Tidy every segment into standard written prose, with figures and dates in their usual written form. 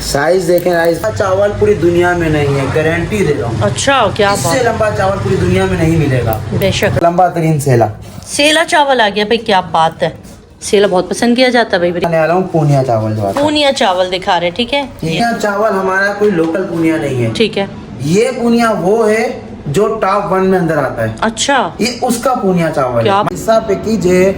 Size देखें, rice चावल पूरी दुनिया में नहीं है, गारंटी दे रहा हूँ। अच्छा, क्या इससे बात। लंबा चावल पूरी दुनिया में नहीं मिलेगा। बेशक। लंबा तरीन सेला। सेला चावल आ गया भाई, क्या बात है। सेला बहुत पसंद किया जाता है भाई। मैं आ रहा हूँ पूनिया चावल जो आता है। पूनिया चावल दिखा रहे हैं, ठीक है। पूनिया चावल हमारा कोई लोकल पूनिया नहीं है। ठीक है। ये पूनिया वो है जो टॉप 1 में अंदर आता है। अच्छा। ये उसका पूनिया चावल क्या? है। ऐसा पैकेज है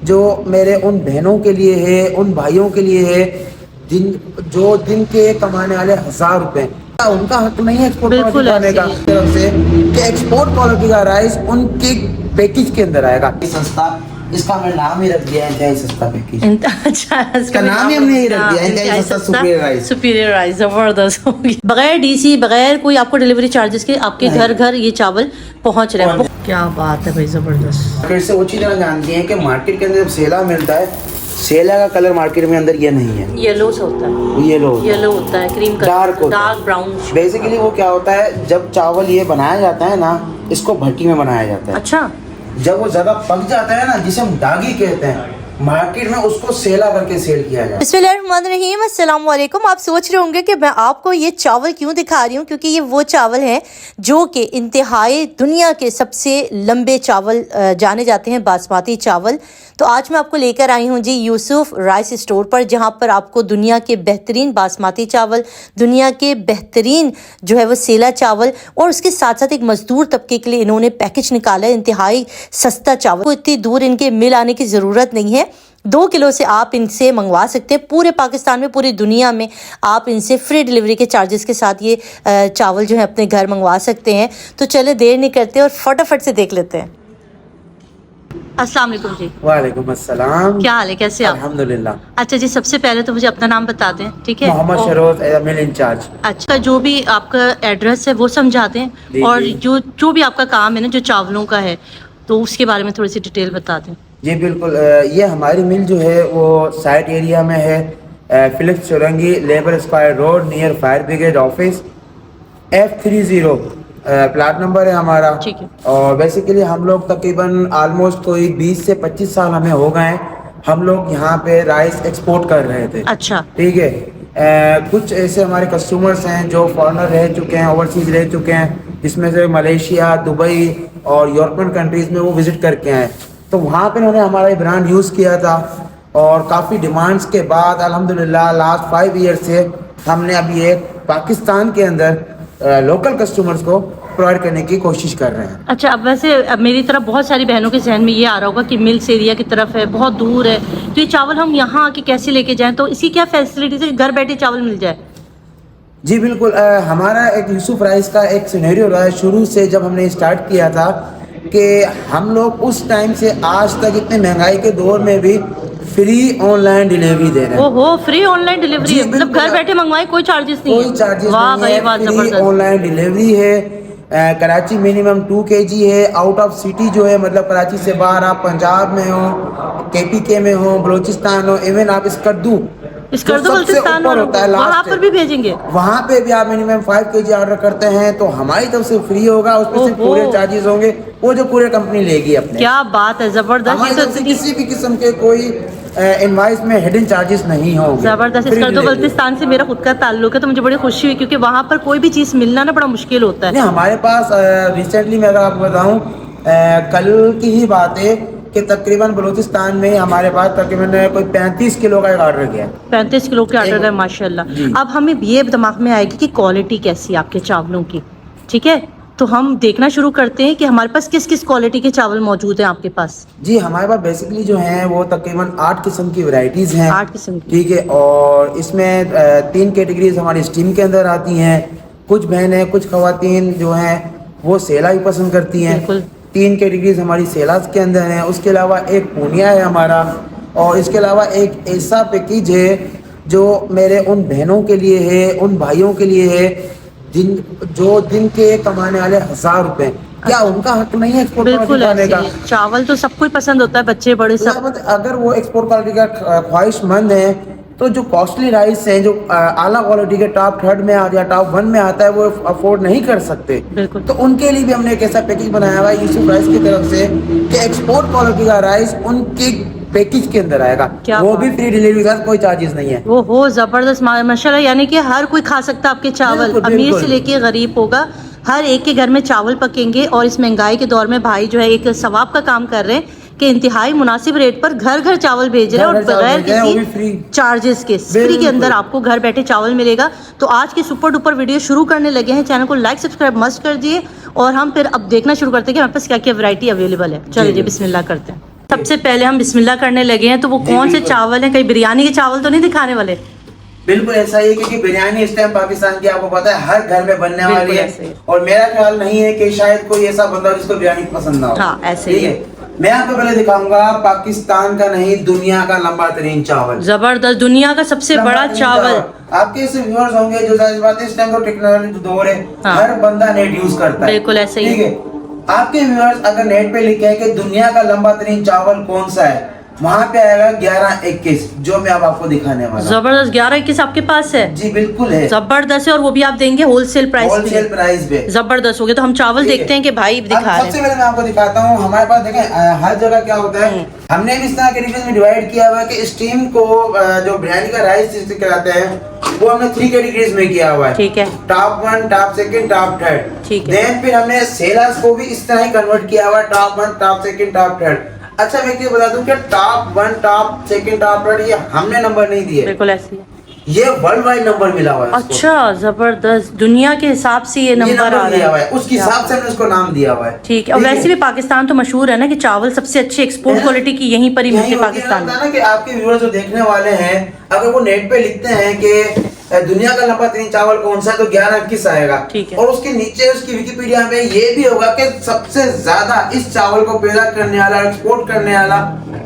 जो मेरे उन बहनों के लिए है, उन भाइयों के लिए है जो दिन के कमाने वाले 1000 रुपए। उनका हक नहीं है एक्सपोर्ट क्वालिटी खाने का तरफ से कि एक्सपोर्ट क्वालिटी का राइस उनके पैकेज के अंदर आएगा। सस्ता, इसका हमने नाम ही रख दिया है इंतहाई सस्ता पैकेज। अच्छा, इसका नाम ही हमने ही रख दिया है इंतहाई सस्ता सुपीरियर राइस। सुपीरियर राइस जबरदस्त होगी। बगैर डीसी, बगैर कोई आपको डिलीवरी चार्जेस के आपके घर ये चावल पहुंच रहे हैं। क्या बात है भाई, जबरदस्त। फिर से वो चीज़ जानती हैं कि मार्केट के अंदर जब सेला मिलता है, सेला का कलर मार्केट में अंदर ये नहीं है, येलो से होता है। येलो होता है, क्रीम डार्क ब्राउन। बेसिकली वो क्या होता है, जब चावल ये बनाया जाता है ना, इसको भट्टी में बनाया जाता है। अच्छा। जब वो ज्यादा पक जाता है ना, जिसे हम दागी कहते हैं, मार्केट में उसको सेला करके सेल किया जाता है। बिस्मिल्लाहिर्रहमानिर्रहीम, अस्सलाम वालेकुम। आप सोच रहे होंगे कि मैं आपको ये चावल क्यों दिखा रही हूँ, क्योंकि ये वो चावल हैं जो कि इंतहाई दुनिया के सबसे लंबे चावल जाने जाते हैं, बासमती चावल। तो आज मैं आपको लेकर आई हूँ जी यूसुफ राइस स्टोर पर, जहाँ पर आपको दुनिया के बेहतरीन बासमती चावल, दुनिया के बेहतरीन जो है वो सेला चावल, और उसके साथ साथ एक मजदूर तबके के लिए इन्होंने पैकेज निकाला है इंतहाई सस्ता चावल। को इतनी दूर इनके मिल आने की ज़रूरत नहीं है। 2 किलो से आप इनसे मंगवा सकते हैं। पूरे पाकिस्तान में, पूरी दुनिया में आप इनसे फ्री डिलीवरी के चार्जेस के साथ ये चावल जो है अपने घर मंगवा सकते हैं। तो चले देर नहीं करते और फटाफट से देख लेते हैं। अस्सलाम वालेकुम जी। वालेकुम अस्सलाम। क्या हाल है, कैसे आप? अल्हम्दुलिल्लाह। अच्छा जी, सबसे पहले तो मुझे अपना नाम बता दें, ठीक है? मोहम्मद शरोज, मिल इंचार्ज। अच्छा, जो भी आपका एड्रेस है वो समझा दें, और जो भी आपका काम है ना, जो चावलों का है, तो उसके बारे में थोड़ी सी डिटेल बता दें। जी बिल्कुल। ये हमारी मिल जो है वो साइट एरिया में है, Philips Chowringhee, labour square road, near fire brigade office, F30 plot number है हमारा। ठीक है। और बेसिकली हम लोग तकरीबन ऑलमोस्ट कोई 20 से 25 साल हमें हो गए हैं। हम लोग यहाँ पे राइस एक्सपोर्ट कर रहे थे। अच्छा। ठीक है। कुछ ऐसे हमारे कस्टमर्स हैं जो फॉरेनर रह चुके हैं, ओवरसीज रह चुके हैं, जिसमें से मलेशिया, दुबई और यूरोपियन कंट्रीज़ में वो विज़िट करके आए। तो वहाँ पे उन्होंने हमारा ब्रांड यूज़ किया था, और काफ़ी डिमांड्स के बाद अल्हम्दुलिल्लाह लास्ट 5 ईयर से हमने अभी एक पाकिस्तान के अंदर लोकल कस्टमर्स को प्रोवाइड करने की कोशिश कर रहे हैं। अच्छा, अब वैसे अब मेरी तरफ बहुत सारी बहनों के जहन में ये आ रहा होगा कि मिल्स एरिया की तरफ है, बहुत दूर है, तो ये चावल हम यहाँ आके कैसे लेके जाएं? तो इसकी क्या फैसिलिटीज है, घर बैठे चावल मिल जाए? जी बिल्कुल। हमारा एक यूसुफ राइस का एक सिनेरियो रहा है शुरू से, जब हमने स्टार्ट किया था कि हम लोग उस टाइम से आज तक इतने महंगाई के दौर में भी फ्री ऑनलाइन डिलीवरी दे रहे हैं। ओहो, फ्री ऑनलाइन डिलीवरी, मतलब घर बैठे मंगवाए, कोई चार्जेस नहीं है? कोई चार्जेस वाह नहीं भाई है, वाह, फ्री जबरदस्त। ऑनलाइन डिलीवरी है। कराची मिनिमम 2 kg है। आउट ऑफ सिटी जो है, मतलब कराची से बाहर आप पंजाब में हो, KPK में हो, बलोचिस्तान हो, इवन आप स्कर्दू बल्तिस्तान होता है वहाँ पर भी भेजेंगे? वहाँ पे भी आप मिनिमम 5 kg ऑर्डर करते हैं तो हमारी तरफ से फ्री होगा। उसमें सिर्फ पूरे चार्जेस होंगे, वो जो पूरे कंपनी लेगी अपने। क्या बात है, जबरदस्त। हमारी तरफ से किसी भी किस्म के कोई इनवाइस में हिडन चार्जेस नहीं होंगे। जबरदस्त। स्कर्दू बल्तिस्तान से मेरा खुद का ताल्लुक है, तो मुझे बड़ी खुशी हुई, क्योंकि वहाँ पर कोई भी चीज़ मिलना ना बड़ा मुश्किल होता है। नहीं, हमारे पास रिसेंटली मैं अगर आपको बताऊँ, कल की ही बात है कि तकरीबन बलूचिस्तान में हमारे पास तकरीबन कोई 35 किलो का एक ऑर्डर गया। 35 किलो के ऑर्डर गए, माशाल्लाह। अब हमें ये दिमाग में आएगी कि क्वालिटी कैसी है आपके चावलों की, ठीक है? तो हम देखना शुरू करते हैं कि हमारे पास किस किस क्वालिटी के चावल मौजूद हैं आपके पास। जी, हमारे पास बेसिकली जो हैं वो तकरीबन 8 किस्म की वैरायटीज़ हैं। 8 किस्म की, ठीक है। और इसमें 3 कैटेगरीज हमारी स्टीम के अंदर आती हैं। कुछ बहनें, कुछ खवातीन जो हैं वो सेला भी पसंद करती हैं। 3 कैटेगरीज हमारी सेलास के अंदर हैं। उसके अलावा एक पूनिया है हमारा, और इसके अलावा एक ऐसा पैकेज है जो मेरे उन बहनों के लिए है, उन भाइयों के लिए है जो दिन के कमाने वाले 1000 रुपए। क्या उनका हक नहीं है एक्सपोर्ट क्वालिटी खाने का? चावल तो सबको ही पसंद होता है, बच्चे बड़े सब। अगर वो एक्सपोर्ट क्वालिटी का ख्वाहिशमंद है तो जो कॉस्टली राइस हैं, जो आला क्वालिटी के टॉप 3rd में आ गया, टॉप 1 में आता है, वो अफोर्ड नहीं कर सकते। तो उनके लिए भी हमने एक ऐसा पैकेज बनाया हुआ है यूसुफ राइस की तरफ से कि एक्सपोर्ट क्वालिटी का राइस उनके पैकेज के अंदर आएगा, क्या वो बात भी फ्री डिलीवरी के साथ, कोई चार्जेस नहीं है। वो हो जबरदस्त माशाल्लाह, यानी कि हर कोई खा सकता है आपके चावल, बिल्कुल, अमीर बिल्कुल। से लेके गरीब होगा, हर एक के घर में चावल पकेंगे। और इस महंगाई के दौर में भाई जो है एक सवाब का काम कर रहे हैं कि इंतहाई मुनासिब रेट पर घर घर चावल भेज रहे हैं, और घर-घर चावल बगैर भेज रहे हैं, वो भी किसी फ्री। चार्जेस के फ्री के बिल्कुल। अंदर आपको घर बैठे चावल मिलेगा। तो आज की सुपर डुपर वीडियो शुरू करने लगे हैं, चैनल को लाइक सब्सक्राइब मस्ट कर दिए, और हम फिर अब देखना शुरू करते हैं कि हमारे पास क्या क्या वैरायटी अवेलेबल है। चलिए जी बिस्मिल्लाह करते हैं। सबसे पहले हम बिस्मिल्लाह करने लगे हैं, तो वो जी, कौन से बिल्कुल। चावल हैं? कहीं बिरयानी के चावल तो नहीं दिखाने वाले? बिल्कुल ऐसा ही है, क्योंकि बिरयानी इस टाइम पाकिस्तान की आपको पता है हर घर में बनने बिल्कुल वाली ऐसे ही। है, और मेरा ख्याल नहीं है कि शायद कोई ऐसा बंदा हो जिसको बिरयानी पसंद ना हो। हाँ, ऐसे ठीक ही। है, मैं आपको पहले दिखाऊंगा पाकिस्तान का नहीं, दुनिया का लंबा तरीन चावल। जबरदस्त, दुनिया का सबसे लंबा बड़ा तरीन चावल। आपके ऐसे व्यूअर्स होंगे जो जाहिर बात है इस टाइम तो टेक्नोलॉजी का दौर है, हाँ। हर बंदा नेट यूज करता है। बिल्कुल ऐसे ही। ठीक है, आपके व्यूअर्स अगर नेट पे लिखे हैं कि दुनिया का लंबा तरीन चावल कौन सा है, वहाँ पे आएगा 1121, जो मैं अब आपको दिखाने वाला हूँ। जबरदस्त, 1121 आपके पास है? जी बिल्कुल है, जबरदस्त है, और वो भी आप देंगे होलसेल प्राइस होलसेल प्राइस पे। जबरदस्त हो गया। तो हम चावल ठीक है। देखते हैं कि भाई दिखा अब रहे सबसे हैं। पहले मैं आपको दिखाता हूँ, हमारे पास देखें हर जगह क्या होता है, हमने भी इस तरह के रीजन में डिवाइड किया हुआ है कि स्टीम को जो बिरयानी का राइस जिसे कहते हैं वो हमने 3 कैटेगरीज में किया हुआ है। ठीक है। Top 1, top 2, top 3। ठीक है। देन फिर हमने सेलास को भी इस तरह ही कन्वर्ट किया हुआ है, टॉप 1, टॉप 2, टॉप 3। अच्छा मैं ये बता दूं कि टॉप 1, टॉप 2, टॉप 3 ये हमने नंबर नहीं दिए, बिल्कुल ऐसे ही। ये वर्ल्ड वाइड नंबर मिला हुआ है इसको। अच्छा जबरदस्त, दुनिया के हिसाब से ये नंबर आ दिया रहा हुआ है, है, उसके हिसाब से हमने उसको नाम दिया हुआ है। ठीक है। और वैसे भी पाकिस्तान तो मशहूर है ना कि चावल सबसे अच्छी एक्सपोर्ट क्वालिटी की यहीं पर ही मिलती है पाकिस्तान में। ना कि आपके व्यूअर्स जो देखने वाले हैं, अगर वो नेट पे लिखते हैं कि दुनिया का लंबा तरीन चावल कौन सा है, तो 1121 आएगा। ठीक है। और उसके नीचे उसकी विकिपीडिया में ये भी होगा कि सबसे ज्यादा इस चावल को पैदा करने वाला, एक्सपोर्ट करने वाला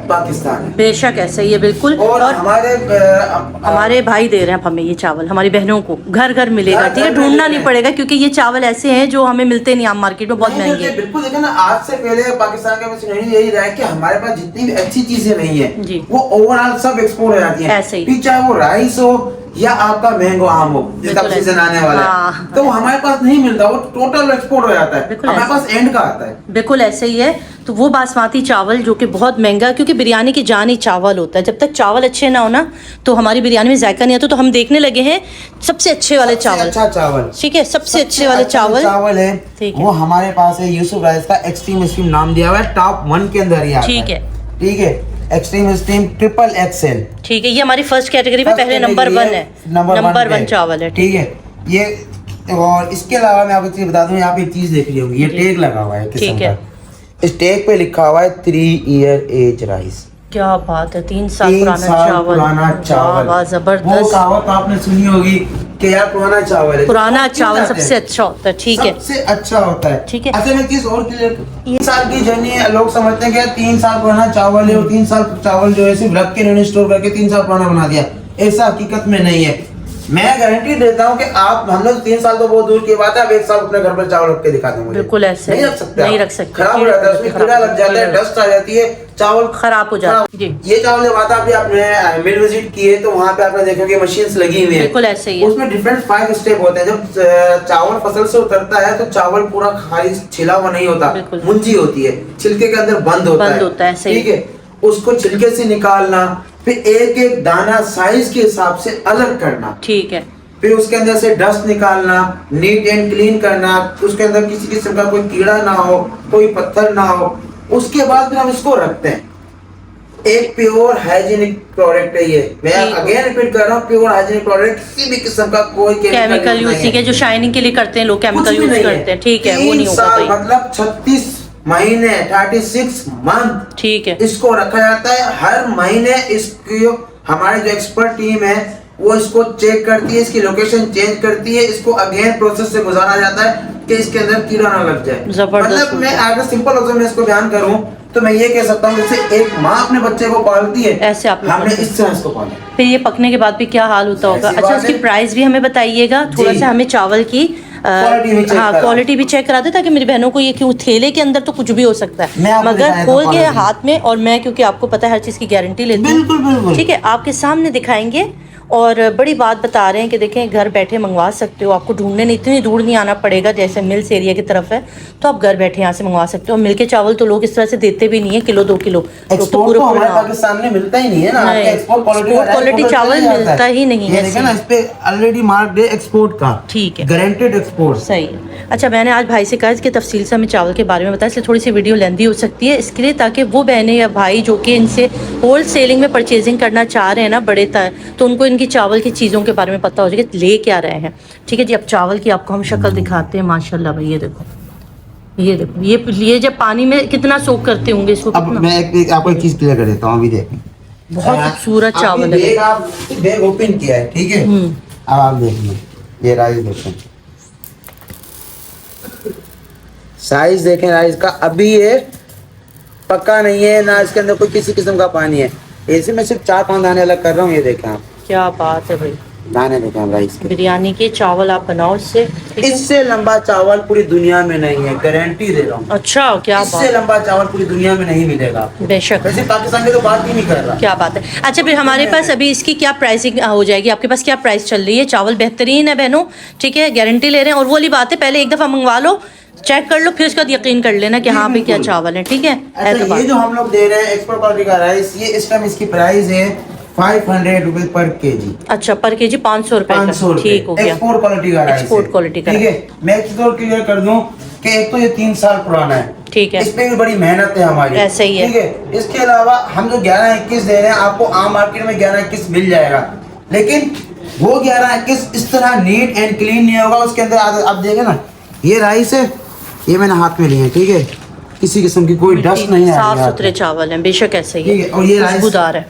पाकिस्तान है। बेशक ऐसा ही है, बिल्कुल। और हमारे भाई दे रहे हैं हमें ये चावल, हमारी बहनों को घर घर मिलेगा। ठीक है, ढूंढना नहीं पड़ेगा, क्योंकि ये चावल ऐसे हैं जो हमें मिलते नहीं आम मार्केट में, बहुत महंगे हैं। बिल्कुल देखा ना, आज से पहले पाकिस्तान का सिनेरियो यही रहा है कि हमारे पास जितनी भी अच्छी चीजें नहीं है जी। वो ओवरऑल सब एक्सपोर्ट हो जाती है। ऐसे ही। फिर चाहे वो राइस हो या आपका मैंगो आम हो जिसका बिल्कुल सीजन आने वाला है, हाँ। तो वो हमारे पास नहीं मिलता, वो टोटल एक्सपोर्ट हो जाता है, बिल्कुल हमारे ऐसे। पास एंड का आता है। बिल्कुल ऐसे ही है। तो वो बासमती चावल जो कि बहुत महंगा, क्योंकि बिरयानी की जान ही चावल होता है, जब तक चावल अच्छे ना हो ना तो हमारी बिरयानी में जायका नहीं आता। तो हम देखने लगे हैं सबसे अच्छे वाले चावल। अच्छा चावल, ठीक है, सबसे अच्छे वाले चावल है, ठीक है। वो हमारे पास है यूसुफ राइस का एक्सट्रीम स्ट्रीम नाम दिया हुआ है, टॉप 1 के अंदर ही आता ठीक है। ठीक है, एक्सट्रीम स्ट्रीम ट्रिपल एक्सेल। ठीक है, ये हमारी फर्स्ट कैटेगरी में पहले नंबर 1 है, नंबर 1 चावल है। ठीक है, ये और इसके अलावा मैं आपको चीज बता दूं, यहाँ पे एक चीज देख रही होगी, ये टैग लगा हुआ है किस्म ठीक है। का, इस टैग पे लिखा हुआ है 3 ईयर एज राइस। क्या बात है, 3 साल 3 पुराना साल चावल। पुराना चावल। वाह, वो जबरदस्त। कहावत आपने सुनी होगी कि यार पुराना चावल है, पुराना तो चावल क्यों सबसे जाते हैं? अच्छा होता है। ठीक है, सबसे अच्छा होता है। ठीक है। अच्छा मैं चीज और क्लियर, 3 साल की जर्नी है, लोग समझते हैं कि यार 3 साल पुराना चावल है और 3 साल चावल जो है सिर्फ रख के इन्होंने स्टोर करके 3 साल पुराना बना दिया, ऐसा हकीकत में नहीं है। मैं गारंटी देता हूँ कि आप, हम लोग 3 साल तो बहुत दूर की बात है, अब 1 साल अपने घर पर चावल रख के दिखा दें मुझे, बिल्कुल ऐसे नहीं रख सकते, नहीं रख सकते, खराब हो जाता है, उसमें कीड़ा लग जाता है, डस्ट आ जाती है, चावल खराब हो जाता है। जी। ये चावल जब आता है, अभी आपने मिल विजिट किए तो वहाँ पे आपने देखा कि मशीन्स लगी हुई है, बिल्कुल ऐसे ही है। उसमें डिफरेंट 5 स्टेप होते हैं। जब चावल फसल से उतरता है तो चावल पूरा खाली छिला हुआ नहीं होता, बिल्कुल। मुंजी होती है, छिलके के अंदर बंद होता है, सही। ठीक है, उसको छिलके से निकालना, फिर एक एक दाना साइज के हिसाब से अलग करना, ठीक है, फिर उसके अंदर से डस्ट निकालना, नीट एंड क्लीन करना, उसके अंदर किसी किस्म का कोई कीड़ा ना हो, कोई पत्थर ना हो, उसके बाद फिर हम इसको रखते हैं। एक प्योर हाइजीनिक प्रोडक्ट है ये, मैं अगेन रिपीट कर रहा हूँ, प्योर हाइजीनिक प्रोडक्ट, किसी भी किस्म का कोई केमिकल यूज नहीं है। जो शाइनिंग के लिए करते हैं लोग केमिकल यूज करते हैं, ठीक है, वो नहीं होगा भाई। मतलब 36 महीने 36 मंथ, ठीक है, इसको रखा जाता है। हर महीने इसकी हमारी जो एक्सपर्ट टीम है वो इसको चेक करती है, इसकी लोकेशन चेंज करती है, इसको अगेन प्रोसेस से गुजारा जाता है कि इसके अंदर कीड़ा ना लग जाए। मतलब मैं अगर सिंपल लफ्ज़ों में इसको बयान करूं तो मैं ये कह सकता हूँ जैसे एक माँ अपने बच्चे को पालती है, ऐसे आप हमने इस तरह इसको पाला। फिर ये पकने के बाद भी क्या हाल होता होगा। अच्छा, उसकी प्राइस भी हमें बताइएगा, थोड़ा सा हमें चावल की क्वालिटी भी चेक करा दे, ताकि मेरी बहनों को ये, क्यों थैले के अंदर तो कुछ भी हो सकता है, मगर खोल के हाथ में, और मैं क्योंकि आपको पता है हर चीज़ की गारंटी लेती हूँ, बिल्कुल बिल्कुल, ठीक है, आपके सामने दिखाएंगे और बड़ी बात बता रहे हैं कि देखें घर बैठे मंगवा सकते हो, आपको ढूंढने नहीं, इतनी दूर नहीं आना पड़ेगा, जैसे मिल्स एरिया की तरफ है तो आप घर बैठे यहाँ से मंगवा सकते हो। मिल के चावल तो लोग इस तरह से देते भी नहीं है किलो 2 किलो, तो एक्सपोर्ट तो हमारे पाकिस्तान में मिलता ही नहीं है ना, एक्सपोर्ट क्वालिटी चावल मिलता ही नहीं है। देखा ना, इस पे ऑलरेडी मार्क्ड है एक्सपोर्ट का, ठीक है, गारंटेड एक्सपोर्ट। सही है। अच्छा, मैंने आज भाई से कहा इसके तफसील से हमें चावल के बारे में बताया, इसलिए थोड़ी सी वीडियो लेंदी हो सकती है, इसके लिए ताकि वो बहनें या भाई जो कि इनसे होल सेलिंग में परचेजिंग करना चाह रहे हैं ना बड़े तो उनको इनकी चावल की चीज़ों के बारे में पता हो जाए कि ले क्या रहे हैं। ठीक है जी, अब चावल की आपको हम शक्ल दिखाते हैं। माशाल्लाह भाई, ये देखो, ये देखो, ये जब पानी में कितना सोक करते होंगे इसको। अब मैं आपको एक चीज क्लियर कर देता हूँ, अभी देखें, बहुत खूबसूरत चावल है। आप बैग ओपन किया है, ठीक है, अब आप देखिए, ये राइस देखें, साइज देखें राइस का, अभी ये पक्का नहीं है ना, इसके अंदर कोई किसी किस्म का पानी है। ऐसे में सिर्फ 4-5 दाने अलग कर रहा हूँ, ये देखें आप, क्या बात है भाई, दाने देखें आप राइस के। बिरयानी के चावल आप बनाओ इससे लंबा चावल पूरी दुनिया में नहीं है, गारंटी दे रहा हूँ। अच्छा, क्या बात, इससे लंबा चावल पूरी दुनिया में नहीं मिलेगा आपको। बेशक, वैसे पाकिस्तान की तो बात ही नहीं कर रहा। क्या बात है। अच्छा, फिर हमारे पास अभी इसकी क्या प्राइसिंग हो जाएगी, आपके पास क्या प्राइस चल रही है? चावल बेहतरीन है बहनों, ठीक है, गारंटी ले रहे हैं, और वो वाली बात है, पहले एक दफ़ा मंगवा लो, चेक कर लो, फिर उसका यकीन कर लेना कि हाँ भाई क्या चावल है, ठीक है। अच्छा, ये जो हम लोग दे रहे हैं एक्सपोर्ट क्वालिटी का राइस, ये इस टाइम इसकी प्राइस है 500 रुपए पर केजी। अच्छा, पर केजी 500 रुपए, 500 ठीक हो गया, एक्सपोर्ट क्वालिटी का राइस, एक्सपोर्ट क्वालिटी का, ठीक है। मैं एक चीज और क्लियर कर दूं कि एक तो ये 3 साल पुराना है, ठीक है, इस पे भी बड़ी मेहनत है हमारी, ऐसे ही है, ठीक है। इसके अलावा हम जो 11-21 दे रहे हैं आपको आम मार्केट में 11-21 मिल जाएगा, लेकिन वो 11-21 इस तरह नीट एंड क्लीन नहीं होगा। उसके अंदर आप देखें ना, ये राइस है, ये मैंने हाथ में लिया है, ठीक है, किसी किस्म की कोई डस्ट नहीं है, साफ सुथरे चावल हैं, बेशक ऐसे ही है, और ये खुशबूदार है,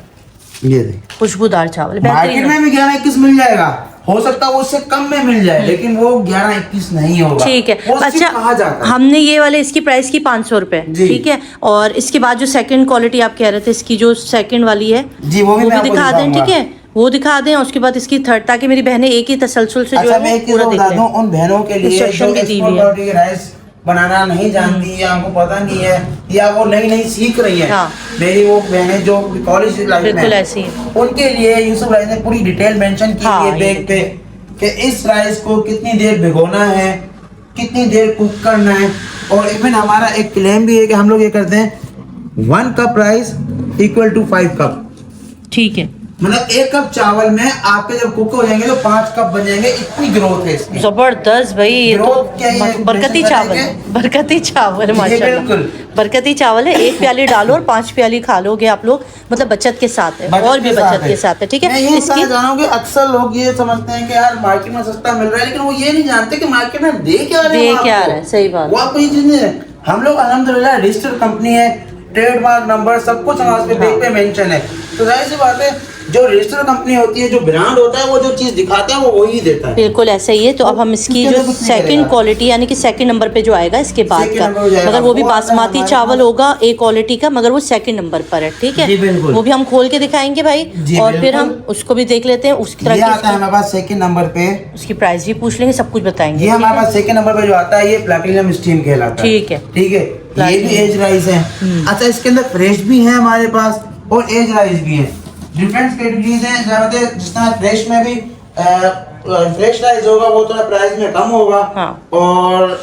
ये देखिए खुशबूदार चावल, मार्केट में भी 11-21 मिल जाएगा, हो सकता है वो उससे कम में मिल जाए, लेकिन वो 11-21 नहीं होगा, ठीक है। अच्छा, कहा जाता है। हमने ये वाले इसकी प्राइस की 500 रुपए, ठीक है, और इसके बाद जो सेकंड क्वालिटी आप कह रहे थे, इसकी जो सेकंड वाली है जी, वो भी दिखा दें, ठीक है, वो दिखा दें, उसके बाद इसकी थर्ड, ताकि मेरी बहनें एक ही तसलसल से जो है पूरा देख लें। उन बहनों के लिए जो एक्सपोर्ट क्वालिटी के राइस बनाना नहीं जानती या उनको पता नहीं है या वो नई सीख रही है, हाँ। मेरी वो बहनें जो कॉलेज लाइफ में बिल्कुल ऐसी है, उनके लिए यूसुफ राइस ने पूरी डिटेल मेंशन की है बैग पे कि इस राइस को कितनी देर भिगोना है, कितनी देर कुक करना है। और इवन हमारा एक क्लेम भी है कि हम लोग ये करते हैं 1 cup rice equal to 5 cup, ठीक है, मतलब 1 कप चावल में आपके जब कुक हो जाएंगे तो 5 कप बन जाएंगे, इतनी ग्रोथ है इसकी। जबरदस्त भाई, ये तो बरकती चावल, बरकती चावल, माशाल्लाह बरकती चावल है। 1 प्याली डालो और 5 प्याली खा लोगे आप लोग, मतलब बचत के साथ है, और भी बचत के साथ है, ठीक है। इसकी जानोगे अक्सर लोग ये समझते हैं कि यार मार्केट में सस्ता मिल रहा है, लेकिन वो ये नहीं जानते कि मार्केट में दे क्या रहे हैं, सही बात, वो आपको ये चीज नहीं है। हम लोग अल्हम्दुलिल्लाह रजिस्टर्ड कंपनी है, ट्रेडमार्क नंबर सब कुछ हमारे बैग पे मेंशन है, तो जाहिर सी बात है जो रजिस्टर्ड कंपनी होती है, जो ब्रांड होता है, वो जो चीज दिखाता है वो वही देता है, बिल्कुल ऐसा ही है। तो अब हम इसकी जो सेकंड क्वालिटी यानी कि सेकंड नंबर पे जो आएगा इसके बाद का, मगर वो भी बासमती चावल होगा A क्वालिटी का, मगर वो सेकंड नंबर पर है, ठीक है, वो भी हम खोल के दिखाएंगे भाई, और फिर हम उसको भी देख लेते हैं। उसकी तरह आता है हमारे पास सेकंड नंबर पे, उसकी प्राइस भी पूछ लेंगे, सब कुछ बताएंगे। ये हमारे पास सेकंड नंबर पे जो आता है ये प्लैटिनम स्टीम कहलाता है, ठीक है, ठीक है, ये भी एज राइस है। अच्छा, इसके अंदर फ्रेश भी है हमारे पास और एज राइस भी है, डिफरेंट कैटेगरीज हैं। ज्यादातर जिस तरह फ्रेश में भी फ्रेश राइस होगा वो थोड़ा प्राइस में कम होगा, हाँ। और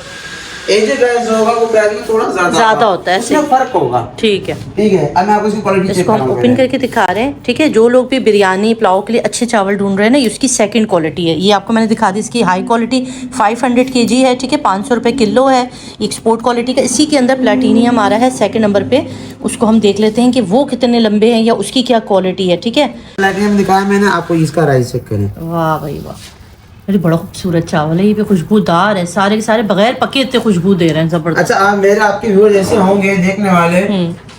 एजेड राइस होगा वो प्राइस में थोड़ा ज्यादा होता है, इसमें फर्क होगा, ठीक है, ठीक है। अब मैं आपको इसकी क्वालिटी इसको हम ओपन करके दिखा रहे हैं, ठीक है। जो लोग भी बिरयानी पुलाव के लिए अच्छे चावल ढूंढ रहे हैं ना, उसकी सेकंड क्वालिटी है, ये आपको मैंने दिखा दी। इसकी हाई क्वालिटी 500 kg है, ठीक है, 500 रुपये किलो है, एक्सपोर्ट क्वालिटी का। इसी के अंदर प्लैटिनियम आ रहा है सेकंड नंबर पे, उसको हम देख लेते हैं कि वो कितने लंबे हैं या उसकी क्या क्वालिटी है, ठीक है। प्लैटिनियम दिखाया मैंने आपको, इसका राइस चेक करें, वाह भाई वाह, अरे बड़ा खूबसूरत चावल है, ये भी खुशबूदार है, सारे के सारे बगैर पके इतने खुशबू दे रहे हैं, जबरदस्त। अच्छा, आप मेरे आपके व्यूअर जैसे होंगे देखने वाले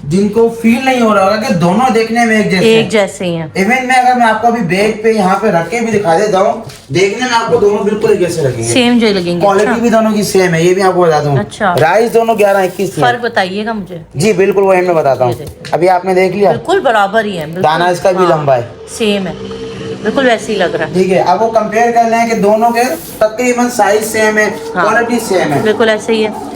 जिनको फील नहीं हो रहा होगा कि दोनों देखने में एक जैसे ही हैं। इवन में अगर मैं आपको अभी बैग पे यहाँ पे रख के भी दिखा देता हूँ, देखने में आपको दोनों बिल्कुल एक जैसे लगेंगे, सेम जो लगेंगे। क्वालिटी भी दोनों की सेम है, ये भी आपको बता दूँ। अच्छा, राइस दोनों 11-21 फर्क बताइएगा मुझे। जी बिल्कुल, वही मैं बताता हूँ, अभी आपने देख लिया, बिल्कुल बराबर ही है, दाना इसका भी लंबा है, सेम है, बिल्कुल वैसे ही लग रहा है, ठीक है। अब वो कंपेयर कर लें कि दोनों के तकरीबन साइज सेम है, क्वालिटी सेम है, बिल्कुल ऐसे ही है।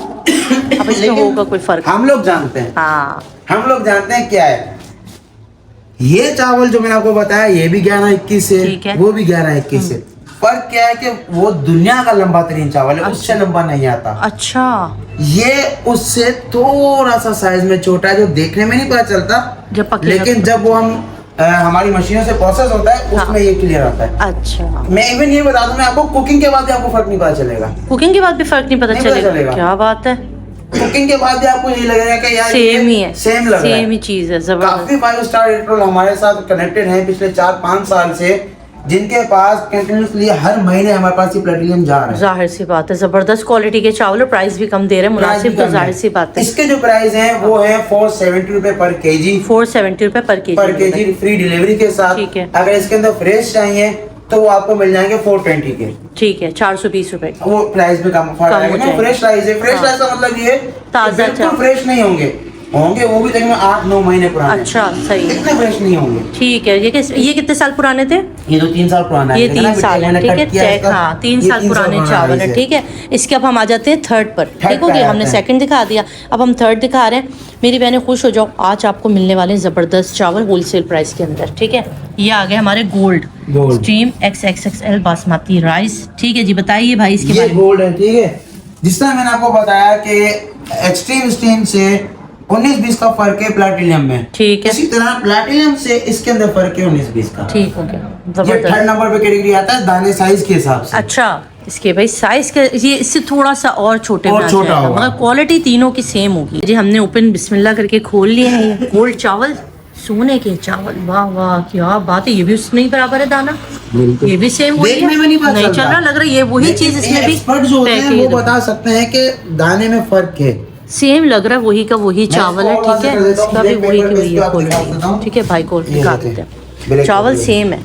अब इसमें होगा कोई फर्क, हम लोग जानते हैं, हाँ, हम लोग जानते हैं क्या है, ये चावल जो मैंने आपको बताया ये भी 11-21 ठीक है। से, वो भी 11-21 से। फर्क क्या है कि वो दुनिया का लंबा तरीन चावल है, उससे लंबा नहीं आता। अच्छा, ये उससे थोड़ा सा साइज में छोटा है, जो देखने में नहीं पता चलता, जब पकेगा लेकिन जब वो हम हमारी मशीनों से प्रोसेस होता है उसमें ये क्लियर आता है। अच्छा, मैं इवन ये बता दूं, मैं आपको कुकिंग के बाद भी आपको फर्क नहीं पता चलेगा। कुकिंग के बाद भी फर्क नहीं पता नहीं पता चलेगा? चलेगा। क्या बात है, कुकिंग के बाद भी आपको ये लगेगा कि यार सेम ही है, सेम लग रहा है, सेम ही चीज है। जबरदस्त। काफी 5 स्टार रेस्टोरेंट हमारे साथ कनेक्टेड हैं पिछले 4-5 साल से, जिनके पास कंटिन्यूसली हर महीने हमारे पास ये प्लेटिनियम जा रहा है। जाहिर सी बात है, जबरदस्त क्वालिटी के चावल और प्राइस भी कम दे रहे हैं, मुनासिब, तो जाहिर सी बात है। इसके जो प्राइस हैं वो है 470 रुपए पर केजी, 470 रुपए पर केजी फ्री डिलीवरी के साथ। ठीक है। अगर इसके अंदर फ्रेश चाहिए तो वो आपको मिल जाएंगे 420 के। ठीक है, 420 रुपए। वो प्राइस भी कम हो जाएगा। फ्रेश राइस है, फ्रेश राइस का मतलब ये है ताज़ा बिल्कुल चावल। फ्रेश नहीं होंगे वो भी तकरीबन 8-9 महीने पुराने। अच्छा, सही है, इतने फ्रेश नहीं होंगे। ठीक है। ये कितने साल पुराने थे? ये तो 3 साल पुराना है। ये देखा ना, 3 साल है, मैंने ठीक कट है, किया चेक, इसका। हाँ, 3 ये साल 3 पुराने चावल है, राइस ठीक है। इसके अब हम आ जाते हैं थर्ड पर, ठीक हो पे गया, हमने आते हैं। सेकंड दिखा दिया, अब हम थर्ड दिखा रहे हैं। मेरी बहनें खुश हो जाओ, आज आपको मिलने वाले हैं ज़बरदस्त चावल होलसेल प्राइस के अंदर, ठीक है। ये आ गए हमारे gold stream XXXL basmati rice, ठीक है जी। बताइए भाई इसके ये बारे में। गोल्ड है, ठीक है। जिस तरह मैंने आपको बताया कि एक्सट्रीम स्टीम से 19-20 का फर्क है प्लैटिनम में, ठीक है, इसी तरह प्लैटिनम से इसके अंदर फर्क है 19-20 का। ठीक हो गया, ये जबरदस्त। 3rd नंबर पे कैटेगरी आता है दाने साइज के हिसाब से। अच्छा, इसके भाई साइज के ये इससे थोड़ा सा और छोटे में आ छोटा जाएगा, होगा। मगर क्वालिटी तीनों की सेम होगी जी। हमने ओपन बिस्मिल्लाह करके खोल लिए हैं ये गोल्ड चावल, सोने के चावल, वाह वाह क्या बात है। ये भी उसमें ही बराबर है दाना, ये भी सेम वही देखने है, में नहीं पता नहीं चल चलता। रहा, लग रहा है ये वही चीज इसमें भी एक्सपर्ट जो होते हैं वो बता सकते हैं कि दाने में फर्क है। सेम लग रहा है, वही का वही चावल है, ठीक है। इसका भी वही की वही है क्वालिटी। क्वालिटी, ठीक है भाई, को ये दिखा देखें, देते हैं, ब्लैक चावल कलर। सेम है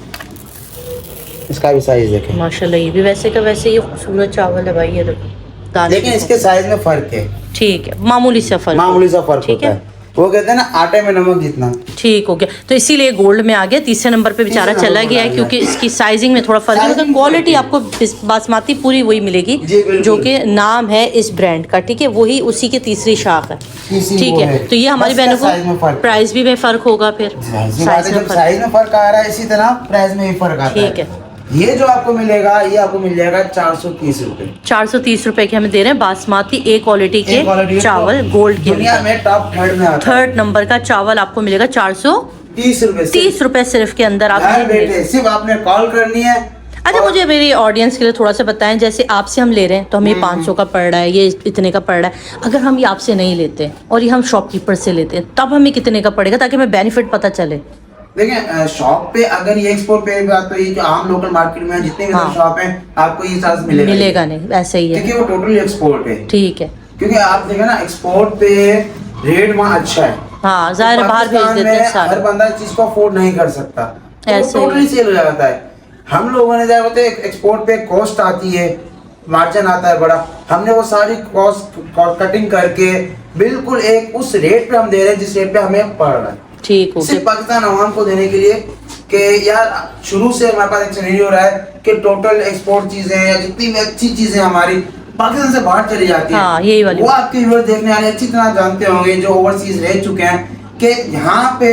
इसका भी साइज देखें, माशाल्लाह। ये भी वैसे का वैसे ये खूबसूरत चावल है भाई, ये देखो दाने लेकिन के इसके साइज में फर्क है, ठीक है, मामूली सा फर्क, मामूली सा फर्क ठीक होता है, है। वो कहते हैं ना आटे में नमक जितना। ठीक हो गया। तो इसीलिए गोल्ड में आ गया, तीसरे नंबर पे बेचारा तीसरे चला नंबर गया है, पर आ क्योंकि इसकी साइजिंग में थोड़ा फर्क है, मगर साइजिंग क्वालिटी फर्क आपको बासमती पूरी वही मिलेगी, जी, बिल्कुल। जो कि नाम है इस ब्रांड का, ठीक है, वही उसी की तीसरी शाख है, तीसरी ठीक वो है। है। तो ये हमारी बस बहनों क्या साइज में को फर्क है। प्राइस भी में फर्क होगा, फिर साइज में जब फर्क, साइज में फर्क आ रहा है इसी तरह प्राइस में भी फर्क आता है। ठीक है। ये जो आपको मिलेगा ये आपको मिल जाएगा 430 रुपए। 430 रुपए के हमें दे रहे हैं बासमती ए क्वालिटी एक क्वालिटी के चावल गोल्ड के दुनिया में टॉप 3rd में आता है। थर्ड नंबर का चावल आपको मिलेगा 430 30 रुपए सिर्फ के अंदर आप घर बैठे सिर्फ आपने कॉल करनी है। अच्छा, मुझे मेरी ऑडियंस के लिए थोड़ा सा बताएं, जैसे आपसे हम ले रहे हैं तो हमें 500 का पड़ रहा है, ये इतने का पड़ रहा है, अगर हम ये आपसे नहीं लेते और ये हम शॉपकीपर से लेते हैं तब हमें कितने का पड़ेगा, ताकि हमें बेनिफिट पता चले। देखिए शॉप पे अगर ये एक्सपोर्ट पे बात, तो ये जो आम लोकल मार्केट में जितने भी हाँ। शॉप है आपको ये चार्ज मिलेगा नहीं, ऐसे ही है, क्योंकि वो टोटली एक्सपोर्ट है। ठीक है, क्योंकि आप देखें ना एक्सपोर्ट पे रेट वहाँ अच्छा है, हाँ जाहिर है, बाहर भेज पाकिस्तान देते हैं में सारे, हर बंदा इस चीज को अफोर्ड नहीं कर सकता, तो ऐसे ही। टोटली सेल हो जाता है। हम लोगों ने क्या होता है एक्सपोर्ट पे कॉस्ट आती है, मार्जिन आता है बड़ा, हमने वो सारी कॉस्ट कटिंग करके बिल्कुल एक उस रेट पे हम दे रहे हैं जिस रेट पे हमें पड़ रहा है, ठीक हो सिर्फ गया, पाकिस्तान अवाम को देने के लिए कि यार शुरू से हमारे पास एक सिनेरियो हो रहा है कि टोटल एक्सपोर्ट चीजें या जितनी भी अच्छी चीजें हमारी पाकिस्तान से बाहर चली जाती हैं। हाँ, यही वाली वो आपके व्यूअर देखने वाले अच्छी तरह जानते होंगे जो ओवरसीज रह चुके हैं कि यहाँ पे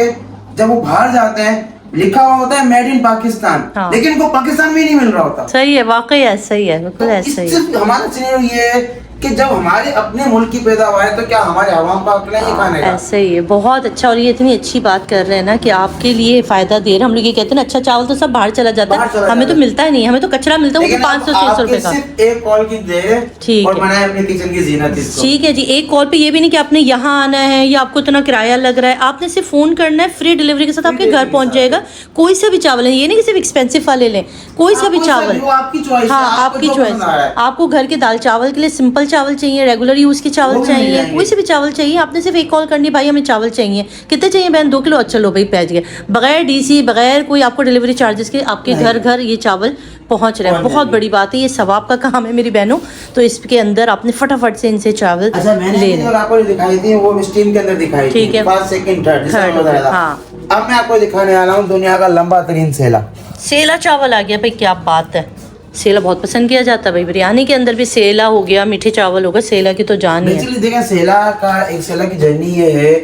जब वो बाहर जाते हैं लिखा हुआ होता है मेड इन पाकिस्तान, हाँ। लेकिन उनको पाकिस्तान में ही नहीं मिल रहा होता। सही है, वाकई ऐसा ही है, बिल्कुल ऐसा ही है। सिर्फ हमारा सिनेरियो ये है कि जब हमारे अपने मुल्क की पैदावार है तो क्या हमारे आवाम को हक नहीं खाने का? ऐसे ही है, बहुत अच्छा। और ये इतनी अच्छी बात कर रहे हैं ना कि आपके लिए फायदा दे रहे हैं। हम लोग ये कहते हैं ना अच्छा चावल तो सब बाहर चला जाता बाहर है, चला हमें जाता तो मिलता ही नहीं, हमें तो कचरा मिलता है, वो लेकिन 500-600 रुपए का। सिर्फ एक कॉल की देर है ठीक और है। बनाए अपने किचन की जीनत इसको। ठीक है जी, एक कॉल पे ये भी नहीं कि आपने यहाँ आना है या आपको इतना किराया लग रहा है, आपने सिर्फ फोन करना है, फ्री डिलीवरी के साथ आपके घर पहुंच जाएगा। कोई सा भी चावल है, ये नहीं कि सिर्फ एक्सपेंसिव वाले लें, कोई सा भी चावल, आपकी चॉइस, हाँ आपकी चॉइस। आपको घर के दाल चावल के लिए सिंपल चावल चाहिए, रेगुलर यूज के चावल वो भी मिल चाहिए, जाएंगे। कोई से भी चावल चाहिए, आपने सिर्फ एक कॉल करनी, भाई हमें चावल चाहिए, कितने चाहिए बहन, 2 किलो, अच्छा लो भाई पहुंच गए, बगैर डीसी बगैर कोई आपको डिलीवरी चार्जेस के आपके घर घर ये चावल पहुंच रहे हैं। बहुत बड़ी बात है, ये सवाब का काम है मेरी बहनों। तो इसके अंदर आपने फटाफट से इनसे चावल अच्छा मैंने लेने। जो आपको दिखाई थी वो स्टीम के अंदर दिखाई थी, ठीक है। फर्स्ट सेकंड थर्ड जिसमें थर्ड, बताया था। हाँ। अब मैं आपको दिखाने वाला हूँ दुनिया का लंबा तरीन सेला। सेला चावल आ गया भाई, क्या बात है। सेला बहुत पसंद किया जाता है भाई, बिरयानी के अंदर भी सेला हो गया, मीठे चावल हो गए, सेला की तो जान ही है। बेसिकली देखें सेला का एक सेला की जर्नी ये है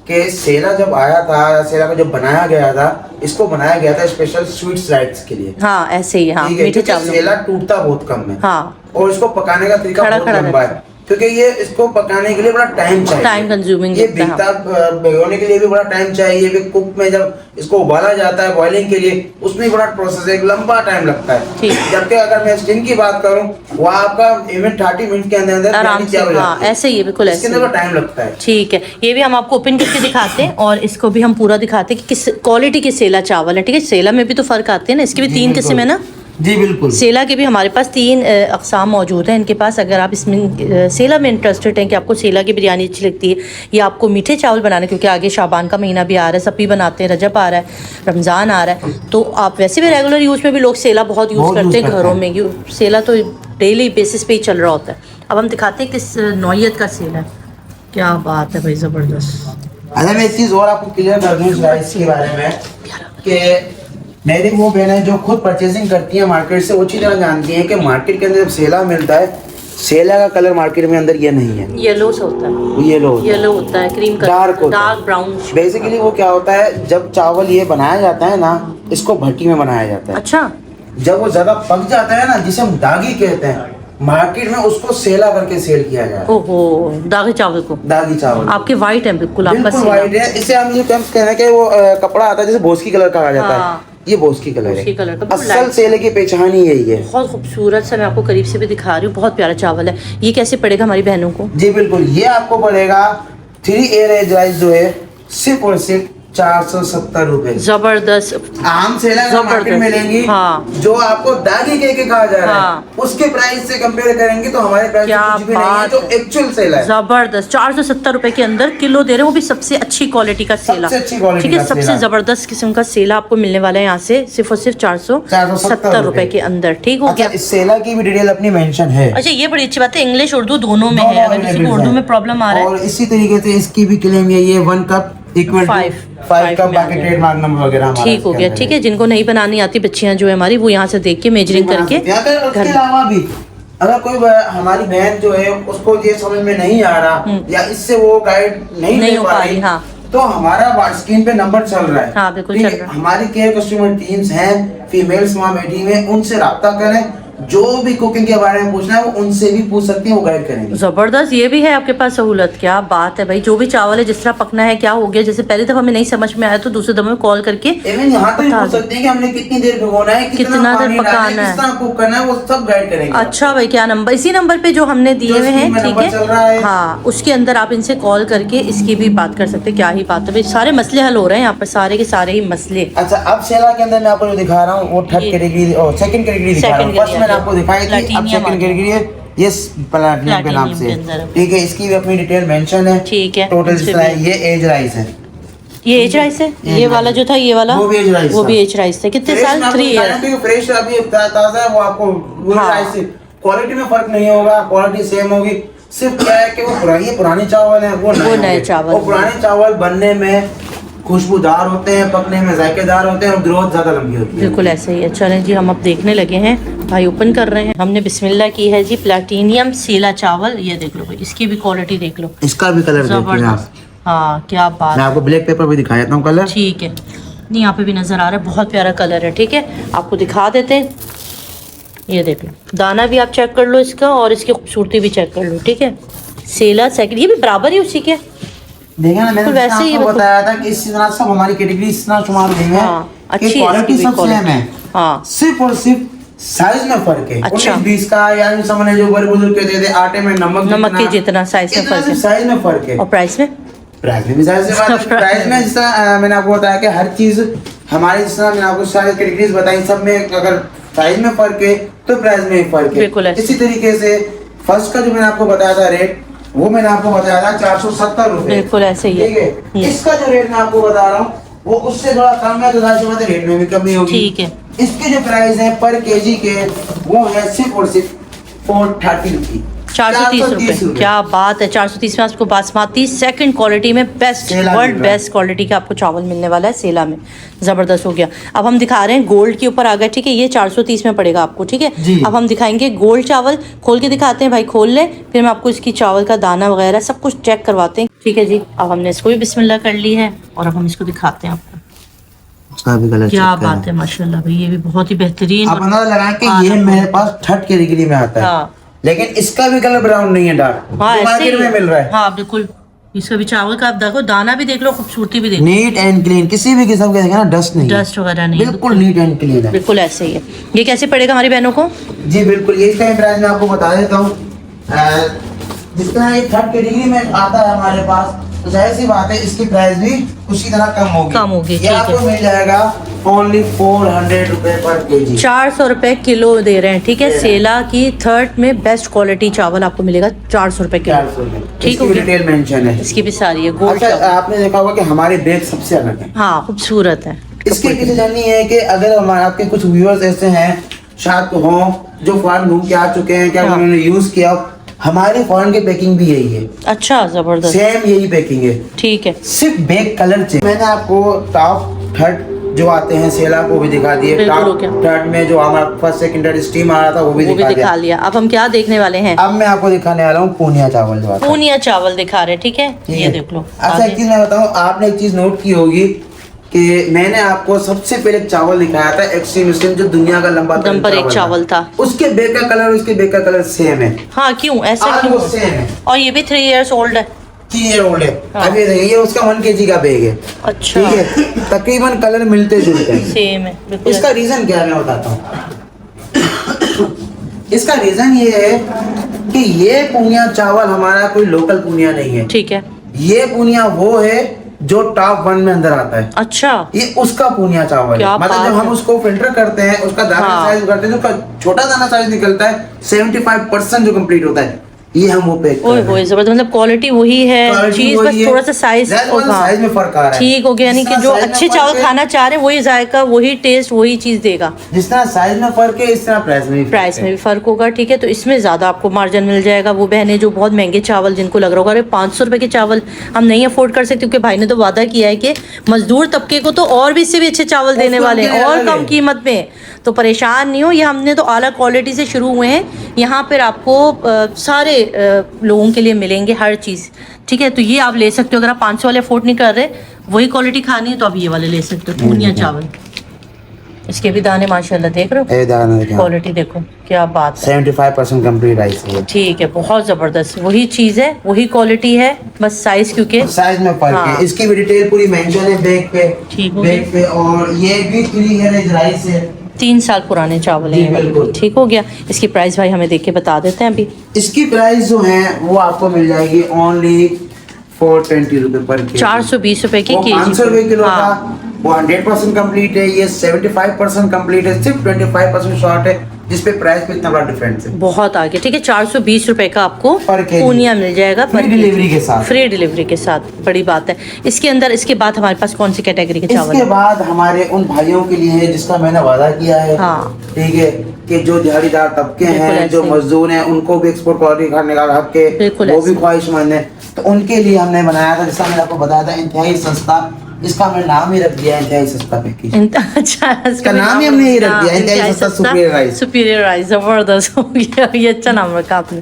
कि सेला जब आया था, सेला को जब बनाया गया था, इसको बनाया गया था स्पेशल स्वीट राइट्स के लिए। हाँ ऐसे ही, हाँ ठीक है, मीठे क्योंकि चावल। सेला टूटता बहुत कम है। हाँ और इसको पकाने का तरीका खड़ा बहुत खड़ा लंबा है, क्योंकि ये इसको पकाने के लिए बड़ा टाइम चाहिए, टाइम कंज्यूमिंग ये लगता है। बिकता भिगोने के लिए भी बड़ा टाइम चाहिए, फिर कुक में जब इसको उबाला जाता है बॉइलिंग के लिए, उसमें बड़ा प्रोसेस है, एक लंबा टाइम लगता है। ठीक। जबकि अगर मैं स्टीम की बात करूं, वो आपका इवन 30 मिनट के अंदर अंदर आराम से, हाँ ऐसे ही है, बिल्कुल इसके ऐसे अंदर ही। टाइम लगता है। ठीक है, ये भी हम आपको ओपन करके दिखाते हैं और इसको भी हम पूरा दिखाते हैं कि किस क्वालिटी के सेला चावल है। ठीक है, सेला में भी तो फर्क आते हैं ना, इसकी भी जी, 3 बिल्कुल। किस्म है ना। जी बिल्कुल। सेला के भी हमारे पास 3 अक़साम मौजूद हैं इनके पास। अगर आप इसमें सेला में इंटरेस्टेड हैं कि आपको सेला की बिरयानी अच्छी लगती है या आपको मीठे चावल बनाने, क्योंकि आगे शाबान का महीना भी आ रहा है, सभी बनाते हैं, रजब आ रहा है, रमज़ान आ रहा है, तो आप वैसे भी रेगुलर यूज़ में भी लोग सेला बहुत यूज़ करते हैं घरों में। सेला तो डेली बेसिस पे ही चल रहा होता है। अब हम दिखाते हैं किस नौइयत का सेला है। क्या बात है भाई, ज़बरदस्त। अच्छा मैं एक चीज़ और आपको क्लियर कर दूँ इस राइस के बारे में कि मेरी वो बहन है जो खुद परचेजिंग करती है मार्केट से, वो अच्छी तरह जानती हैं कि मार्केट के अंदर जब सेला मिलता है, सेला का कलर मार्केट में अंदर ये नहीं है, येलो से होता है, वो येलो होता है, cream colour, dark dark brown. Basically वो क्या होता है, जब चावल ये बनाया जाता है ना, इसको भट्टी में बनाया जाता है। अच्छा, जब वो ज्यादा पक जाता है ना, जिसे हम दागी कहते हैं, मार्केट में उसको सेला करके सेल किया जाता है। ओहो, दागी चावल को। दागी चावल आपके वाइट है बिल्कुल, आपका बिल्कुल सेला। वाइट है। इसे हम जो कहते हैं कि वो कपड़ा आता है जैसे भोसकी कलर कहा जाता हाँ। है, ये भोसकी कलर भोसकी कलर का, है। बिल्कुल असल लाइट। सेले की पहचान ही यही है। बहुत खूबसूरत सा, मैं आपको करीब से भी दिखा रही हूँ, बहुत प्यारा चावल है। ये कैसे पड़ेगा हमारी बहनों को? जी बिल्कुल, ये आपको पड़ेगा 3A राइस जो है सिर्फ और सिर्फ 470 रुपए। जबरदस्त। आम सेला का मार्केट में लेंगी, हाँ। जो आपको दागी के कहा जा रहा हाँ। है, उसके प्राइस से कंपेयर करेंगे तो हमारे प्राइस क्या कुछ भी नहीं है, बात जो है। एक्चुअल सेल है। जबरदस्त, 470 रुपए के अंदर किलो दे रहे हैं, वो भी सबसे अच्छी क्वालिटी का सेला। सबसे अच्छी क्वालिटी ठीक है, का सबसे सेला। जबरदस्त किस्म का सेला आपको मिलने वाला है यहाँ से सिर्फ और सिर्फ 470 रुपए के अंदर। ठीक हो अच्छा, गया। इस सेला की भी डिटेल अपनी मेंशन है। अच्छा, ये बड़ी अच्छी बात है, इंग्लिश उर्दू दोनों में है, अगर किसी को उर्दू में प्रॉब्लम आ रहा है। और इसी तरीके से इसकी भी क्लेम है, ये 1 कप इक्वल 5 कप, बाकी ट्रेडमार्क नंबर वगैरह हमारा ठीक हो इसके गया। अंदर ठीक है, जिनको नहीं बनानी आती बच्चियां जो है हमारी, वो यहाँ से देख के मेजरिंग करके उसके अलावा भी अगर कोई हमारी बहन जो है उसको ये समझ में नहीं आ रहा या इससे वो गाइड नहीं हो पा रही, हाँ, तो हमारा स्क्रीन पे नंबर चल रहा है। हाँ बिल्कुल ठीक चल है? रहा है। हमारी केयर कस्टमर टीम्स हैं, फीमेल्स वहाँ बैठी हुई हैं, उनसे राब्ता करें, जो भी कुकिंग के बारे में पूछना है वो उनसे भी पूछ सकती हैं, वो गाइड करेंगे। जबरदस्त, ये भी है आपके पास सहूलत। क्या बात है भाई, जो भी चावल है जिस तरह पकना है, क्या हो गया, जैसे पहली दफा में नहीं समझ में आया तो दूसरे दफे में कॉल करके इवन यहाँ तो पूछ सकते हैं कि हमने कितनी देर भिगोना है, कितना देर पकाना है, किस तरह कुक करना है, वो सब गाइड करेंगे। अच्छा भाई, क्या नंबर, इसी नंबर पे जो हमने दिए हुए हैं, ठीक है, हाँ, उसके अंदर आप इनसे कॉल करके इसकी भी बात कर सकते हैं। क्या ही बात है भाई, सारे मसले हल हो रहे हैं यहाँ पर, सारे के सारे ही मसले। अच्छा, अब सेला के अंदर मैं आपको जो दिखा रहा हूँ वो थर्ड कैटेगरी और सेकंड कैटेगरी दिखा रहा हूँ। फर्स्ट मैंने आपको दिखाई थी, अब सेकंड कैटेगरी है, ये प्लैटिनम के नाम से। ठीक है, इसकी भी अपनी डिटेल मेंशन है। ठीक है, टोटल जितना है, ये एज राइस है, ये एज राइस है, ये वाला जो था, ये वाला वो भी एज राइस, वो भी एज राइस है। कितने साल? 3 ईयर। फ्रेश अभी ताजा है, वो आपको वो राइस से क्वालिटी में फर्क नहीं होगा, क्वालिटी सेम होगी। सिर्फ क्या है कि वो पुराने चावल है, वो नए चावल। और पुराने चावल बनने में खुशबूदार होते हैं, पकने में जायकेदार होते हैं और ग्रोथ ज्यादा लंबी होती है। बिल्कुल ऐसे ही है। चलें जी, हम अब देखने लगे हैं, भाई ओपन कर रहे हैं। हमने बिस्मिल्लाह की है जी। प्लैटिनियम सेला चावल, ये देख लो भाई, इसकी भी क्वालिटी देख लो, इसका भी कलर देखिए आप। हाँ क्या बात, मैं आपको ब्लैक पेपर पे दिखा देता हूँ कलर। ठीक है, नहीं यहाँ पे भी नजर आ रहा है, बहुत प्यारा कलर है। ठीक है, आपको दिखा देते हैं, ये देख लो, दाना भी आप चेक कर लो इसका और इसकी खूबसूरती भी चेक कर लो। ठीक है, सेला सेकंड, ये भी बराबर ही उसी के। देखा ना, मैंने वैसे ही आपको बताया था कि इस तरह सब हमारी कैटेगरी इस तरह शुमार हुई है, अच्छी क्वालिटी सब सेम है, हाँ, सिर्फ और सिर्फ साइज में फर्क है। अच्छा, 19-20 का, या समझ जो बड़े बुजुर्ग कहते थे आटे में नमक के जितना साइज में फर्क है, साइज में फर्क है। और प्राइस में भी साइज से बात है। प्राइस में जिस तरह मैंने आपको बताया कि हर चीज हमारी, जिस तरह मैंने आपको सारी कैटेगरीज बताई, सब में अगर साइज में फर्क है तो प्राइस में ही फर्क है। इसी तरीके से फर्स्ट का जो मैंने आपको बताया था रेट, वो मैंने आपको बताया था 470 रुपए। बिल्कुल ऐसे ही है। ठीक है, इसका जो रेट मैं आपको बता रहा हूँ वो उससे थोड़ा कम है, तो जाहिर सी बात है रेट में भी कमी होगी। ठीक है, इसके जो प्राइस है पर केजी के, वो है सिर्फ और सिर्फ 430 रुपीज। ₹430। क्या बात है, 430 में आपको बासमती सेकंड क्वालिटी में बेस्ट, सेला वर्ल्ड मिल रहा है। बेस्ट क्वालिटी का आपको चावल मिलने वाला है सेला में। ज़बरदस्त हो गया। अब हम दिखा रहे हैं गोल्ड के ऊपर आ गए, ठीक है, ये 430 में पड़ेगा आपको, ठीक है। जी। अब हम दिखाएंगे गोल्ड चावल, खोल के दिखाते हैं भाई, खोल ले, फिर मैं आपको इसकी चावल का दाना वगैरह सब कुछ चेक करवाते हैं, ठीक है जी। अब हमने इसको भी बिस्मिल्लाह कर ली है और अब हम इसको दिखाते हैं आपको। उसका भी कलर क्या बात है, माशाल्लाह भाई, ये भी बहुत ही बेहतरीन। आप अंदाजा लगाएं कि ये मेरे पास 3rd कैटेगरी में आता है, हाँ। लेकिन इसका भी कलर ब्राउन नहीं है, डार्क, हाँ, जो ऐसे मार्केट ही में है। मिल रहा है। हाँ बिल्कुल, इसका भी चावल का आप देखो, दाना भी देख लो, खूबसूरती भी देख लो, नीट एंड क्लीन, किसी भी किस्म का ना डस्ट नहीं है, डस्ट वगैरह नहीं, बिल्कुल नीट एंड क्लीन है, बिल्कुल ऐसे ही है। ये कैसे पड़ेगा हमारी बहनों को? जी बिल्कुल। ये इसका प्राइस मैं आपको बता देता हूँ। जितना ये 3rd कैटेगरी में आता है हमारे पास, तो जाहिर सी बात है इसकी प्राइस भी उसी तरह कम होगी। ठीक ये आपको है। मिल जाएगा ओनली 400 रुपए पर केजी। 400 रुपए किलो दे रहे हैं, ठीक है। सेला की 3rd में बेस्ट क्वालिटी चावल आपको मिलेगा 400 रुपए किलो, 400 में ठीक इसकी हो भी गया। डिटेल मेंशन है। इसकी भी सारी है गोल्ड अच्छा, चावल। आपने देखा होगा कि हमारे बैग सबसे अलग है। हाँ, खूबसूरत है। इसके पीछे जाननी है कि अगर हमारे आपके कुछ व्यूअर्स ऐसे हैं शायद हो जो फॉरेन घूम के आ चुके हैं, क्या हाँ। उन्होंने यूज किया, हमारे फॉरेन की पैकिंग भी यही है, अच्छा, जबरदस्त, सेम यही पैकिंग है, ठीक है। सिर्फ बैग कलर चेंज। मैंने आपको टॉप 3rd जो आते हैं सेला को भी दिखा दिए, बिल्कुल, टॉप ओके। 3rd में जो हमारा 1st 2nd 3rd स्टीम आ रहा था वो भी वो भी दिखा दिखा दिया। लिया। अब हम क्या देखने वाले हैं? अब मैं आपको दिखाने वाला हूँ पूनिया चावल जो आता है। पूनिया चावल दिखा रहे हैं, ठीक है, ठीक ये है। देख लो। अच्छा, आगे। एक चीज मैं बताऊं, आपने एक चीज नोट की होगी कि मैंने आपको सबसे पहले चावल दिखाया था एक्सट्रीम स्टीम, जो दुनिया का लंबा नंबर 1 चावल था। उसके बैग का कलर, उसके बैग का कलर सेम है। हाँ, क्यों ऐसा आज क्यों? वो सेम है, और ये भी 3 इयर्स ओल्ड है। 3 ईयर ओल्ड है। हाँ। अभी देखिए, ये उसका 1 kg का बैग है, अच्छा, ठीक है, तकरीबन कलर मिलते जुलते हैं। सेम है बिल्कुल। इसका रीजन क्या है मैं बताता हूँ। इसका रीजन ये है कि ये पूनिया चावल हमारा कोई लोकल पूनिया नहीं है, ठीक है। ये पूनिया वो है जो टॉप 1 में अंदर आता है। अच्छा, ये उसका पूनिया चावल क्या है। मतलब बात जब हम है। उसको फिल्टर करते हैं, उसका दाना हाँ। साइज करते हैं, तो छोटा दाना साइज निकलता है, 75% जो कंप्लीट होता है, ये हम वो पैक ओए होए, जबरदस्त। मतलब क्वालिटी वही है, चीज बस थोड़ा सा साइज साइज में फर्क आ रहा है। ठीक हो गया, यानी कि जितना जो size में अच्छे फर्क चावल है, खाना चाह रहे हैं वही जायका, वही टेस्ट, वही चीज देगा। जितना साइज में फर्क है, इस तरह प्राइस में भी फर्क प्राइस है। में भी फर्क होगा, ठीक है। तो इसमें ज्यादा आपको मार्जिन मिल जाएगा। वो बहनें जो बहुत महंगे चावल, जिनको लग रहा होगा अरे 500 रुपए के चावल हम नहीं अफोर्ड कर सकते, क्योंकि भाई ने तो वादा किया है कि मजदूर तबके को तो और भी इससे भी अच्छे चावल देने उसको वाले हैं, देने और वाले कम हैं। कीमत में। तो परेशान नहीं हो, ये हमने तो आला क्वालिटी से शुरू हुए हैं। यहाँ पर आपको सारे लोगों के लिए मिलेंगे हर चीज़, ठीक है। तो ये आप ले सकते हो, अगर आप 500 वाले अफोर्ड नहीं कर रहे, वही क्वालिटी खानी है, तो आप ये वाले ले सकते हो, पूनिया चावल। इसके भी दाने माशाल्लाह देख रहे हो, ये दाना देखिए, क्वालिटी देखो, क्या बात है। 75% कंप्लीट राइस है। ठीक है, बहुत जबरदस्त, वही चीज है, वही क्वालिटी है, बस साइज क्योंकि साइज में फर्क हाँ। है। इसकी भी डिटेल पूरी मेंशन है बैग पे, ठीक हो बैग पे। और ये भी 3 ईयर राइस है, 3 साल पुराने चावल जी, हैं। बिल्कुल। ठीक हो गया। इसकी प्राइस भाई हमें देख के बता देते हैं अभी। इसकी प्राइस जो है वो आपको मिल जाएगी ओनली 420 रुपए पर केजी। 420 रुपए की वो केजी। 500 रुपए किलो हाँ। था, वो 100% कंप्लीट है, ये 75% कंप्लीट है, सिर्फ 25% शॉर्ट है, जिसपे प्राइस पे इतना बड़ा डिफरेंस है। बहुत आगे, ठीक है। 420 रुपए का आपको पर केजी। पूनिया मिल जाएगा, फ्री डिलीवरी के साथ। फ्री डिलीवरी के साथ, बड़ी बात है। इसके अंदर, इसके बाद हमारे पास कौन सी कैटेगरी के चावल इसके है? बाद हमारे उन भाइयों के लिए है जिसका मैंने वादा किया है, हाँ। ठीक है, कि जो दिहाड़ीदार तबके बिल्कुल हैं, जो ऐसे। मजदूर हैं, उनको भी एक्सपोर्ट क्वालिटी खाने का हक है, बिल्कुल वो भी ऐसे। ख्वाहिशमंद है। तो उनके लिए हमने बनाया था, जिसका मैंने आपको बताया था, इंतहाई सस्ता। इसका हमने नाम ही रख दिया है इंतहाई सस्ता पैकेज। अच्छा, इसका नाम ही हमने यही रख दिया, इंतहाई सस्ता सुपीरियर राइस। सुपीरियर राइस, जबरदस्त हो गया, ये अच्छा नाम रखा आपने,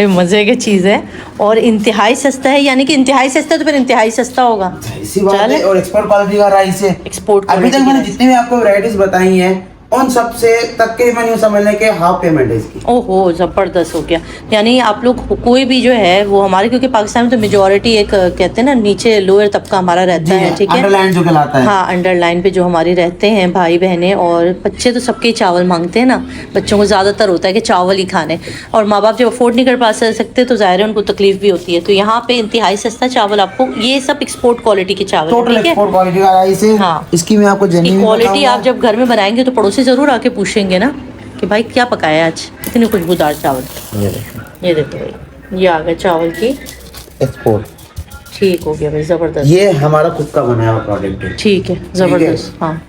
ये मजे की चीज है। और इंतहाई सस्ता है, यानी कि इंतहाई सस्ता है तो फिर इंतहाई सस्ता होगा। इसी बात चले। है, और एक्सपोर्ट क्वालिटी का राइस है। एक्सपोर्ट अभी तक क्वालिटी मैंने का जितनी भी आपको वैरायटीज बताई हैं, उन सबसे तकरीबन यूं समझ लें कि हाफ पेमेंट है इसकी। ओहो, ज़बरदस्त हो गया। यानी आप लोग कोई भी जो है वो हमारे, क्योंकि पाकिस्तान में तो मेजॉरिटी एक कहते हैं ना, नीचे लोअर तबका हमारा रहता है, ठीक है, अंडरलाइन जो कहलाता है। हाँ, अंडरलाइन पे जो हमारे रहते हैं भाई बहनें और बच्चे, तो सबके चावल मांगते हैं ना। बच्चों को ज़्यादातर होता है कि चावल ही खाने, और माँ बाप जब अफोर्ड नहीं कर पा सकते तो ज़ाहिर है उनको तकलीफ भी होती है। तो यहाँ पे इंतहाई सस्ता चावल आपको, ये सब एक्सपोर्ट क्वालिटी के चावल, टोटल ठीक है। एक्सपोर्ट क्वालिटी का राइस है। हाँ। इसकी मैं आपको जेन्युइन क्वालिटी आप जब घर में बनाएंगे तो पड़ोसी ज़रूर आके पूछेंगे ना कि भाई क्या पकाया आज, इतनी खुशबूदार चावल। ये देखो भाई, ये आ गया चावल की एक्सपोर्ट। ठीक हो गया भाई, ज़बरदस्त। ये हमारा खुद का बनाया हुआ प्रोडक्ट है। ठीक है, ज़बरदस्त। हाँ,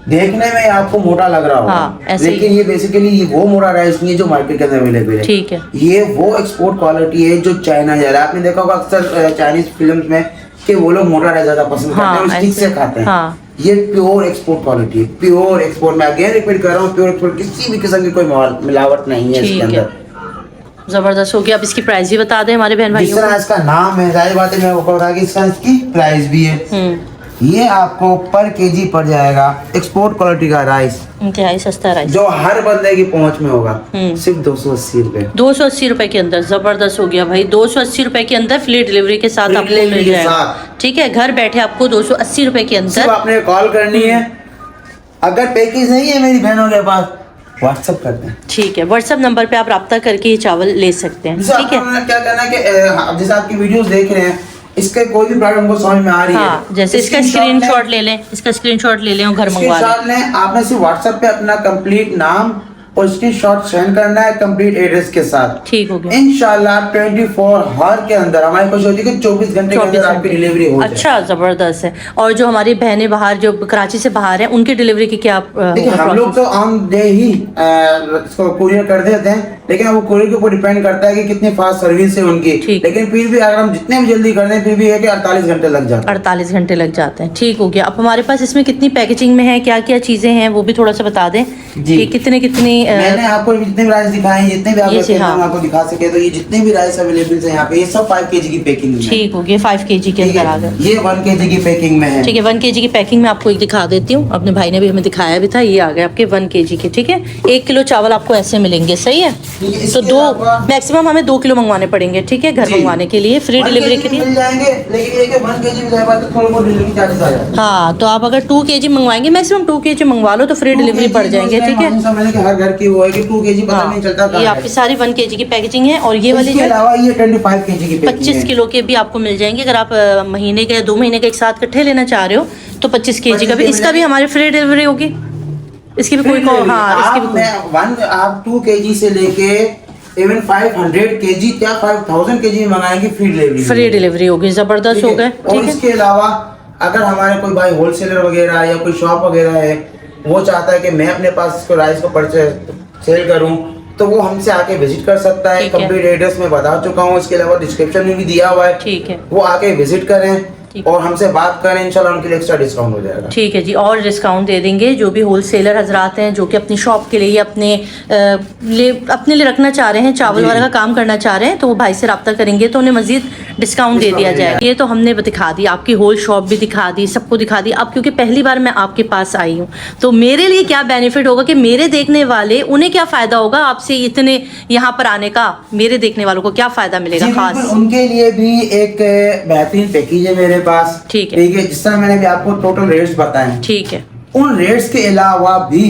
देखने में आपको मोटा लग रहा होगा, हाँ, ऐसे लेकिन ये बेसिकली वो मोटा राइस नहीं है जो मार्केट के अंदर अवेलेबल है। ठीक है। ये वो एक्सपोर्ट क्वालिटी है जो चाइना जा रहा है। आपने देखा होगा अक्सर चाइनीज फिल्म में कि वो लोग मोटा राइस ज्यादा पसंद करते हैं और स्टिक से खाते हैं। हाँ। ये प्योर एक्सपोर्ट क्वालिटी है, प्योर एक्सपोर्ट। मैं अगेन रिपीट कर रहा हूँ, प्योर एक्सपोर्ट, किसी भी किस्म की कोई मिलावट नहीं है इसके अंदर। जबरदस्त हो गया। अब इसकी प्राइस भी बता दें हमारे बहन भाइयों जिस तरह इसका नाम है, जाहिर बात है मैं आपको बता कि इसकी प्राइस भी है। ये आपको पर केजी पड़ जाएगा एक्सपोर्ट क्वालिटी का राइस, इंतहाई सस्ता राइस, जो हर बंदे की पहुंच में होगा, सिर्फ 280 रुपए। 280 रुपए के अंदर। जबरदस्त हो गया भाई। 280 रुपए के अंदर फ्री डिलीवरी के साथ आपको मिल जाएगा। ठीक है, घर बैठे आपको 280 रुपए के अंदर। सिर्फ आपने कॉल करनी है। अगर पैकेज नहीं है मेरी बहनों के पास, व्हाट्सएप करते हैं। ठीक है, व्हाट्सएप नंबर पे आप रब्ता करके ये चावल ले सकते हैं। ठीक है, क्या करना है कि जैसे आपकी वीडियोस देख रहे हैं, इसके कोई भी प्रॉब्लम हमको समझ में आ रही है, जैसे इसका स्क्रीनशॉट ले लें, इसका स्क्रीनशॉट ले लें और घर मंगवा लें। आपने सिर्फ व्हाट्सएप पे अपना कंप्लीट नाम और स्क्रीनशॉट सेंड करना है कंप्लीट एड्रेस के साथ। ठीक हो गया। इंशाल्लाह 24 आवर के अंदर हमारी कोशिश होती है कि 24 घंटे के अंदर आपकी डिलीवरी हो जाए। अच्छा, जबरदस्त है। और जो हमारी बहनें बाहर, जो कराची से बाहर हैं, उनकी डिलीवरी की क्या? देखिए, हम लोग तो ऑन डे ही इसको कुरियर कर देते हैं, लेकिन वो कुरियर के ऊपर डिपेंड करता है कि कितनी फास्ट सर्विस है उनकी। लेकिन फिर भी अगर हम जितने भी जल्दी कर दें, फिर भी है कि 48 घंटे लग जाते हैं। 48 घंटे लग जाते हैं। ठीक हो गया। अब हमारे पास इसमें कितनी पैकेजिंग में है, क्या क्या चीजें हैं, वो भी थोड़ा सा बता दें कि कितनी मैंने आपको जितने भी राइस दिखाए हैं, जितने भी आपको दिखा सके, तो ये जितने भी राइस अवेलेबल है यहाँ पे, ये सब 5 kg की पैकिंग में। ठीक हो गया। 5 kg के अंदर आ गए। ये 1 kg की पैकिंग में है। ठीक है, 1 kg की पैकिंग में आपको एक दिखा देती हूँ। अपने भाई ने भी हमें दिखाया भी था। ये आ गए आपके 1 kg के। ठीक है, 1 किलो चावल आपको ऐसे मिलेंगे। सही है, तो 2 मैक्सिमम हमें 2 किलो मंगवाने पड़ेंगे। ठीक है, घर मंगवाने के लिए फ्री डिलीवरी के लिए मिल जाएंगे, लेकिन ये 1 kg में तो थोड़ा बहुत डिलीवरी चार्जेस आ जाएगा। हाँ, तो आप अगर 2 kg मंगवाएंगे, मैक्सिमम 2 kg मंगवा लो तो फ्री डिलीवरी पड़ जाएंगे। ठीक है, हर घर की वो है कि 2 kg पता नहीं चलता। ये आपकी सारी 1 kg की पैकेजिंग है। और ये वाली इसके अलावा ये 25 kg की 25 किलो के भी आपको मिल जाएंगे। अगर आप महीने के 2 महीने के एक साथ इकट्ठे लेना चाह रहे हो तो 25 kg का भी, इसका भी हमारी फ्री डिलीवरी होगी। इसकी भी कोई इसकी भी आप 2 kg से लेके इवन 500 kg या 5000 kg में मंगाएंगे, फ्री डिलीवरी होगी। जबरदस्त हो गए। और इसके अलावा अगर हमारे कोई भाई होलसेलर वगैरह या कोई शॉप वगैरह है, वो चाहता है कि मैं अपने पास इसको राइस को सेल करूं, तो वो हमसे आके विजिट कर सकता है। कंप्लीट एड्रेस में बता चुका हूँ, इसके अलावा डिस्क्रिप्शन में भी दिया हुआ है। ठीक है, वो आके विजिट करें और हमसे बात करें, इंशाल्लाह उनके लिए एक्स्ट्रा डिस्काउंट हो जाएगा। ठीक है जी, और डिस्काउंट दे देंगे। जो भी होलसेलर हजरात हैं, जो कि अपनी शॉप के लिए अपने लिए रखना चाह रहे हैं, चावल वगैरह का काम करना चाह रहे हैं, तो वो भाई से रब्ता करेंगे तो उन्हें मजीद डिस्काउंट दे दिया जाएगा। ये तो हमने दिखा दी, आपकी होल शॉप भी दिखा दी, सबको दिखा दी। अब क्योंकि पहली बार मैं आपके पास आई हूँ, तो मेरे लिए क्या बेनिफिट होगा कि मेरे देखने वाले, उन्हें क्या फ़ायदा होगा आपसे इतने यहाँ पर आने का? मेरे देखने वालों को क्या फ़ायदा मिलेगा खास? उनके लिए भी एक बेहतरीन पैकेज है मेरे पास। ठीक है, जिस तरह मैंने भी आपको टोटल रेट्स बताए, ठीक है, उन रेट्स के अलावा भी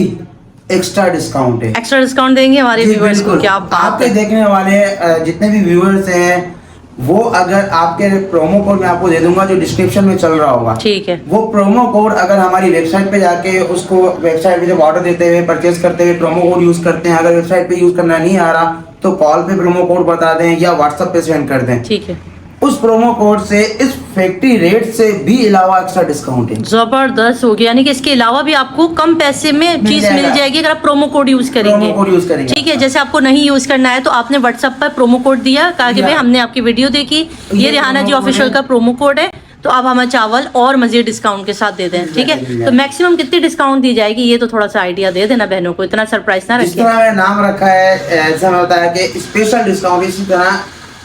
एक्स्ट्रा डिस्काउंट है। एक्स्ट्रा डिस्काउंट देंगे हमारे व्यूअर्स को। क्या बात आपके है। देखने वाले जितने भी व्यूअर्स हैं, वो अगर आपके प्रोमो कोड मैं आपको दे दूंगा जो डिस्क्रिप्शन में चल रहा होगा, ठीक है, वो प्रोमो कोड अगर हमारी वेबसाइट पे जाके उसको वेबसाइट पे जब ऑर्डर देते हुए परचेज करते हुए प्रोमो कोड यूज करते हैं, अगर वेबसाइट पे यूज करना नहीं आ रहा तो कॉल पे प्रोमो कोड बता दें या व्हाट्सएप पे सेंड कर दें। ठीक है, उस प्रोमो कोड से इस फैक्ट्री रेट से भी अलावा एक्स्ट्रा डिस्काउंट है। जबरदस्त हो गया, यानी कि इसके अलावा भी आपको कम पैसे में चीज मिल जाएगी अगर आप प्रोमो कोड यूज करेंगे। ठीक है, जैसे आपको नहीं यूज करना है तो आपने व्हाट्सएप पर प्रोमो कोड दिया, कहा कि भाई हमने आपकी वीडियो देखी, ये रिहाना जी ऑफिशियल का प्रोमो कोड है, तो आप हमें चावल और मजीद डिस्काउंट के साथ दे दें। ठीक है, तो मैक्सिमम कितनी डिस्काउंट दी जाएगी ये तो थोड़ा सा आइडिया दे देना बहनों को, इतना सरप्राइज ना रखिए। नाम रखा है ऐसा होता है कि स्पेशल डिस्काउंट, इसी तरह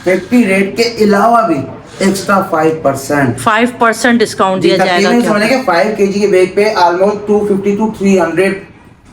फैक्ट्री रेट के अलावा भी एक्स्ट्रा 5% डिस्काउंट दिया जाएगा। 5 kg के बैग पे ऑलमोस्ट 250 to 300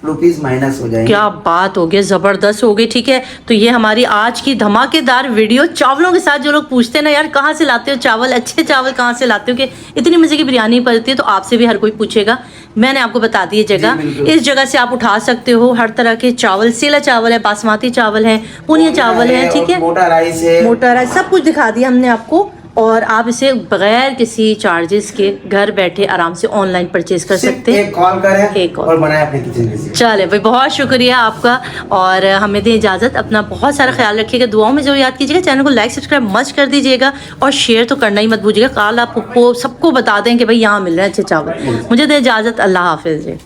रुपीज माइनस हो जाएंगे। क्या बात हो गई, जबरदस्त हो गई। ठीक है, तो ये हमारी आज की धमाकेदार वीडियो चावलों के साथ। जो लोग पूछते हैं ना यार कहाँ से लाते हो चावल, अच्छे चावल कहाँ से लाते हो, कि इतनी मजे की बिरयानी पड़ती है, तो आपसे भी हर कोई पूछेगा। मैंने आपको बता दी जगह, इस जगह से आप उठा सकते हो हर तरह के चावल। सेला चावल है, बासमती चावल है, पुनिया चावल है, ठीक है, मोटा राइस है, मोटा राइस, सब कुछ दिखा दिया हमने आपको। और आप इसे बगैर किसी चार्जेस के घर बैठे आराम से ऑनलाइन परचेज कर सकते हैं। एक कॉल करें, एक और बनाए अपने किचन में। चले भाई, बहुत शुक्रिया आपका, और हमें दें इजाज़त। अपना बहुत सारा ख्याल रखिएगा, दुआओं में जरूर याद कीजिएगा, चैनल को लाइक सब्सक्राइब मस्ट कर दीजिएगा, और शेयर तो करना ही मत भूलिएगा। कल आपको सबको बता दें कि भाई यहाँ मिल रहे हैं अच्छे चावल। मुझे दें इजाज़त, अल्लाह हाफिज़ जी।